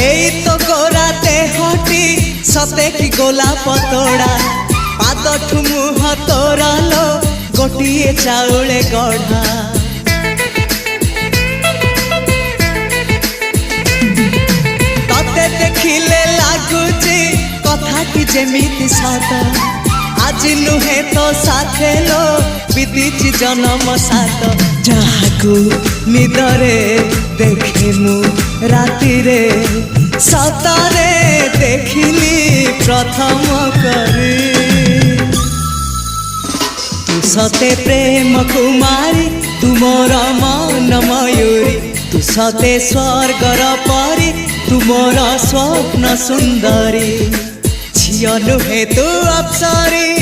एई तो गोरा देहटी सते कि गोलाप तोड़ा पाद मुह तोरा लो गोटिए चाउले गढ़ा तते देखिले लागुची कथाटी जेमिति सत आज नुहे तो साथे लो बीतीची जन्म सात जहाकू निदरे देखे मु राति रे सतरे देखिली प्रथम करी तू सते प्रेम कुमारी तू मोर मन मयूरी तू सते स्वर्गर परी तू मोर स्वप्न सुंदरी झियो नुहे तू अप्सरी।